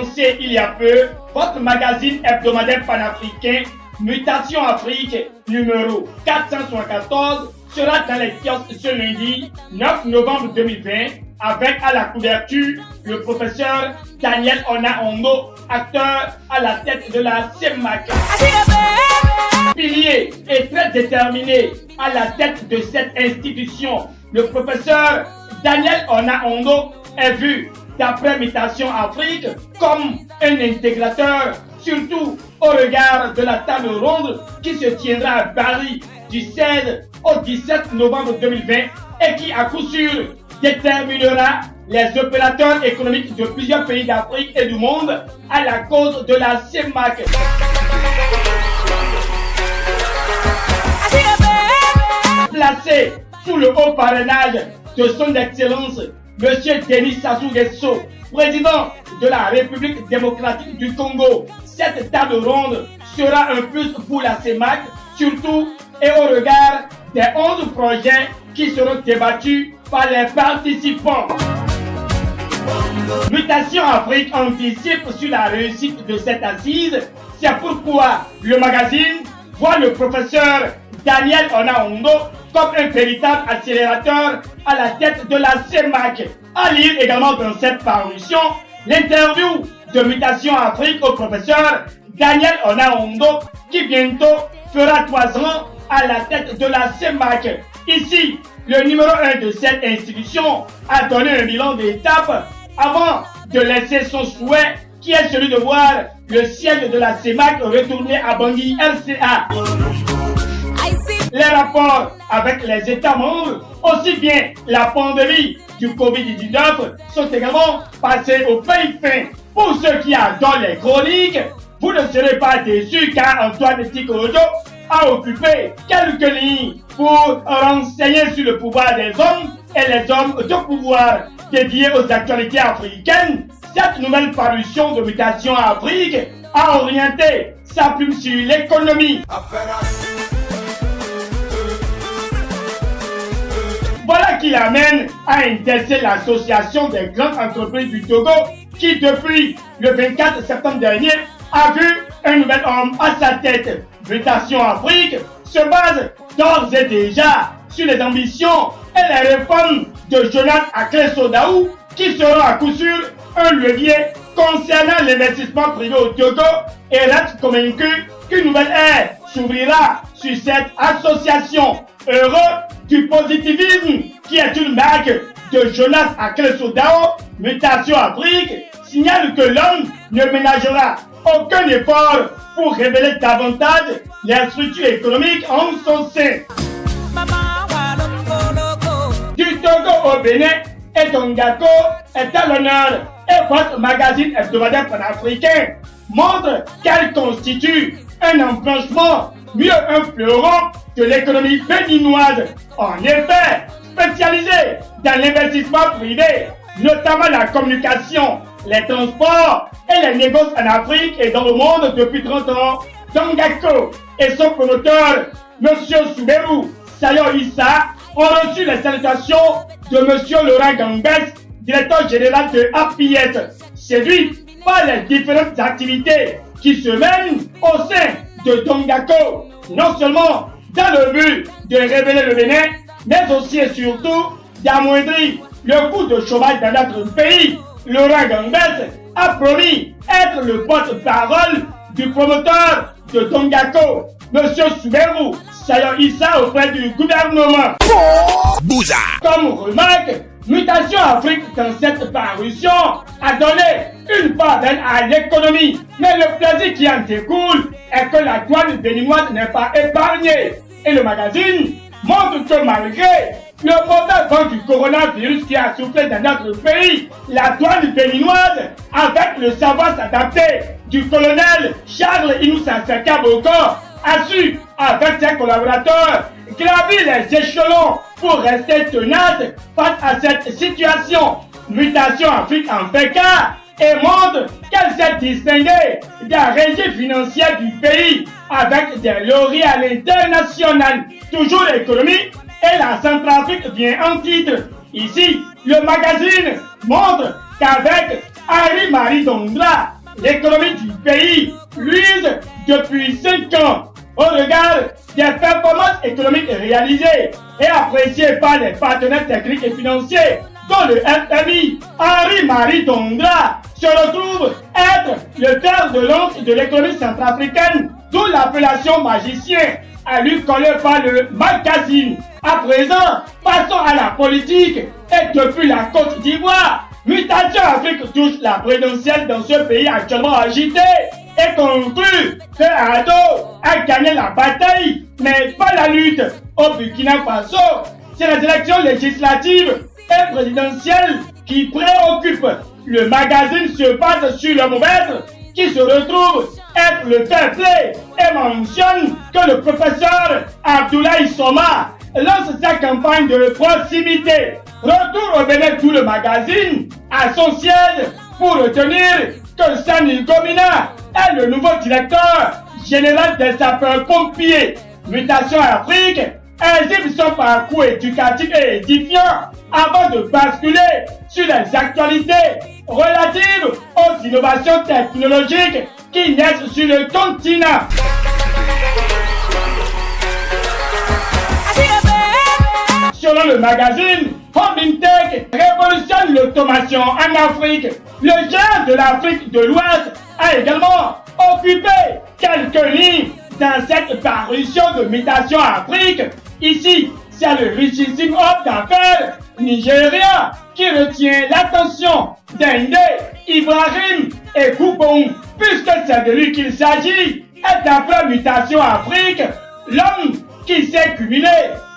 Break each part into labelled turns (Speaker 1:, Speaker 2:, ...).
Speaker 1: lancé il y a peu votre magazine hebdomadaire panafricain Mutation Afrique numéro 474 sera dans les kiosques ce lundi 9 novembre 2020 avec à la couverture le professeur Daniel Ona-Ondo, acteur à la tête de la CEMAC. Pilier et très déterminé à la tête de cette institution, le professeur Daniel Ona-Ondo est vu d'après Mutation Afrique comme un intégrateur, surtout au regard de la table ronde qui se tiendra à Paris du 16 au 17 novembre 2020 et qui à coup sûr déterminera les opérateurs économiques de plusieurs pays d'Afrique et du monde à la cause de la CEMAC. Placé sous le haut parrainage de son Excellence M. Denis Sassou Nguesso, président de la République démocratique du Congo, cette table ronde sera un plus pour la CEMAC, surtout et au regard des 11 projets qui seront débattus par les participants. Mutation Afrique anticipe sur la réussite de cette assise. C'est pourquoi le magazine voit le professeur Daniel Ona-Ondo comme un véritable accélérateur à la tête de la CEMAC. À lire également dans cette parution l'interview de Mutation Afrique au professeur Daniel Ona-Ondo qui bientôt fera 3 ans à la tête de la CEMAC. Ici, le numéro 1 de cette institution a donné un bilan d'étape avant de laisser son souhait qui est celui de voir le siège de la CEMAC retourner à Bangui RCA. Les rapports avec les États membres, aussi bien la pandémie du Covid-19, sont également passés au pays fin. Pour ceux qui adorent les chroniques, vous ne serez pas déçus car Antoine Tikorojo a occupé quelques lignes pour renseigner sur le pouvoir des hommes et les hommes de pouvoir dédiés aux actualités africaines. Cette nouvelle parution de Mutation Afrique a orienté sa plume sur l'économie. Voilà qui l'amène à intéresser l'association des grandes entreprises du Togo qui depuis le 24 septembre dernier a vu un nouvel homme à sa tête. Mutation Afrique se base d'ores et déjà sur les ambitions et les réformes de Jonas Akle-Sodaou qui seront à coup sûr un levier concernant l'investissement privé au Togo et reste convaincu qu'une nouvelle ère s'ouvrira sur cette association. Heureux du positivisme qui est une marque de Jonas Akle-Sodaou, Mutation Afrique signale que l'homme ne ménagera aucun effort pour révéler davantage les structures économiques en son sein. Du Togo au Bénin et Dongako est à l'honneur et votre magazine hebdomadaire panafricain montre qu'elle constitue un embranchement, mieux un fleuron de l'économie béninoise. En effet, spécialisée dans l'investissement privé, notamment la communication, les transports et les négoces en Afrique et dans le monde depuis 30 ans, Dongako et son promoteur, M. Souberou Sayo Issa, ont reçu les salutations de M. Laurent Gambès, directeur général de APIET, séduit par les différentes activités qui se mènent au sein de Dongako, non seulement dans le but de révéler le Bénin, mais aussi et surtout d'amoindrir le coût de chômage dans notre pays. Laurent Gambès a promis être le porte-parole du promoteur de Dongako, M. Souberou Sayo Issa auprès du gouvernement.
Speaker 2: Bouza.
Speaker 1: Comme remarque, Mutation Afrique dans cette parution a donné une part d'elle à l'économie, mais le plaisir qui en découle est que la douane béninoise n'est pas épargnée. Et le magazine montre que malgré le mauvais vent du coronavirus qui a soufflé dans notre pays, la douane béninoise, avec le savoir s'adapter du colonel Charles Inoussa Boko, a su, avec ses collaborateurs, gravir les échelons pour rester tenace face à cette situation. Mutation Afrique en fait cas et montre qu'elle s'est distinguée de la régie financière du pays avec des lauriers à l'international. Toujours l'économie et la Centrafrique vient en titre. Ici, le magazine montre qu'avec Henri-Marie Dondra l'économie du pays luise depuis 5 ans au regard des performances économiques réalisées et appréciées par les partenaires techniques et financiers, dont le FMI. Henri-Marie Tondra se retrouve être le fer de lance de l'économie centrafricaine, d'où l'appellation magicien à lui collé par le magazine. À présent, passons à la politique. Et depuis la Côte d'Ivoire, Mutation Afrique touche la présidentielle dans ce pays actuellement agité et conclut que Ado a gagné la bataille, mais pas la lutte. Au Burkina Faso, c'est les élections législatives et présidentielles qui préoccupent. Le magazine se base sur le mauvais qui se retrouve être le fair play et mentionne que le professeur Abdoulaye Soma lance sa campagne de proximité. Retour au Bénin tout le magazine à son siège pour retenir que Sani Gomina est le nouveau directeur général des sapeurs-pompiers. Mutation Afrique exhibe son parcours éducatif et édifiant avant de basculer sur les actualités relatives aux innovations technologiques qui naissent sur le continent. Selon le magazine, Home Intech révolutionne l'automation en Afrique. Le géant de l'Afrique de l'Ouest a également occupé quelques lignes dans cette parution de Mutation Afrique. Ici, c'est le richissime homme d'affaires nigérien qui retient l'attention d'Inde, Ibrahim et Koubon, puisque c'est de lui qu'il s'agit. Et d'après Mutation Afrique, l'homme qui s'est cumulé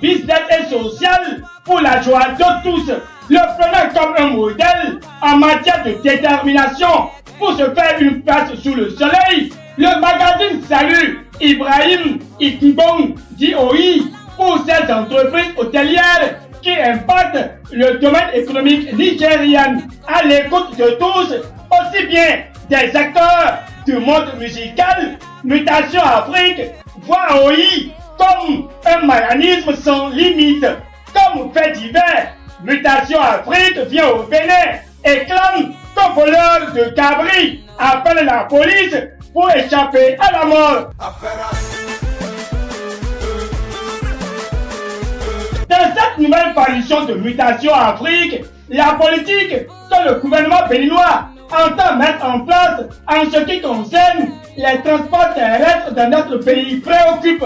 Speaker 1: business et social pour la joie de tous, le prenant comme un modèle en matière de détermination pour se faire une place sous le soleil. Le magazine salue Ibrahim Ikubong d'IOI pour ses entreprises hôtelières qui impactent le domaine économique nigérian. À l'écoute de tous, aussi bien des acteurs du monde musical, Mutation Afrique voit OI comme un mécanisme sans limite. Comme fait divers, Mutation Afrique vient au Bénin et clame qu'un voleur de cabri appelle la police pour échapper à la mort. Dans cette nouvelle parution de Mutation Afrique, la politique que le gouvernement béninois entend mettre en place en ce qui concerne les transports terrestres dans notre pays préoccupe.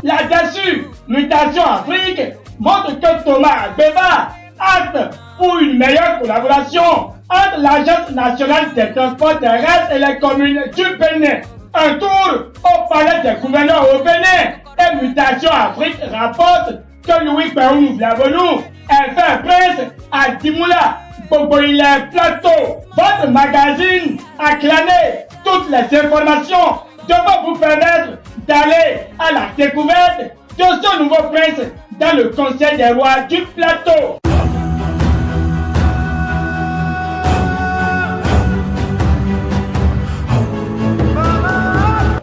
Speaker 1: Là-dessus, Mutation Afrique montre que Thomas Beba acte pour une meilleure collaboration entre l'Agence nationale des transports terrestres et les communes du Bénin. Un tour au palais des gouverneurs au Bénin et Mutation Afrique rapporte que Louis Péoun Vlavonou est fait prince à Dimoula, Boboilé Plateau. Votre magazine a clané toutes les informations devant vous permettre d'aller à la découverte de ce nouveau prince dans le Conseil des rois du Plateau.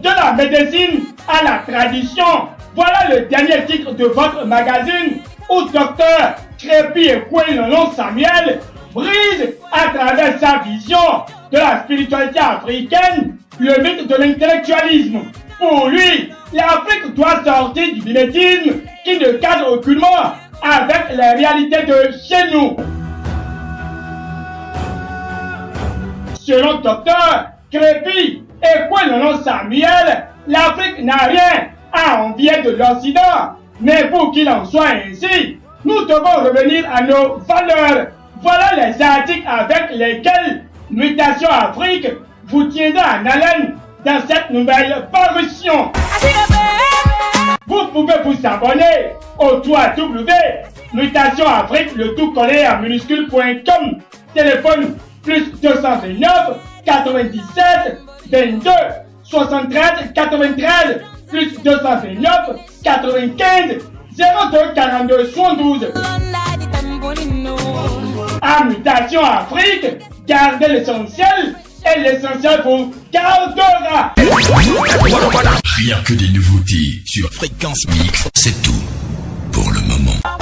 Speaker 1: De la médecine à la tradition, voilà le dernier titre de votre magazine où Dr Crépi Ekwenolon Samuel brise à travers sa vision de la spiritualité africaine le mythe de l'intellectualisme. Pour lui, l'Afrique doit sortir du mimétisme qui ne cadre aucunement avec les réalités de chez nous. Selon Dr Crépi Ekwenolon Samuel, l'Afrique n'a rien à envier de l'Occident, mais pour qu'il en soit ainsi, nous devons revenir à nos valeurs. Voilà les articles avec lesquels Mutation Afrique vous tiendra en haleine dans cette nouvelle parution. Vous pouvez vous abonner au www.Mutation Afrique, le tout collé en minuscule.com. Téléphone plus 229 97 22 73 93 plus 229 95 02 42 72. À Mutation Afrique, gardez l'essentiel et l'essentiel vous gardera.
Speaker 2: Rien que des nouveautés sur Fréquence Mix, c'est tout pour le moment.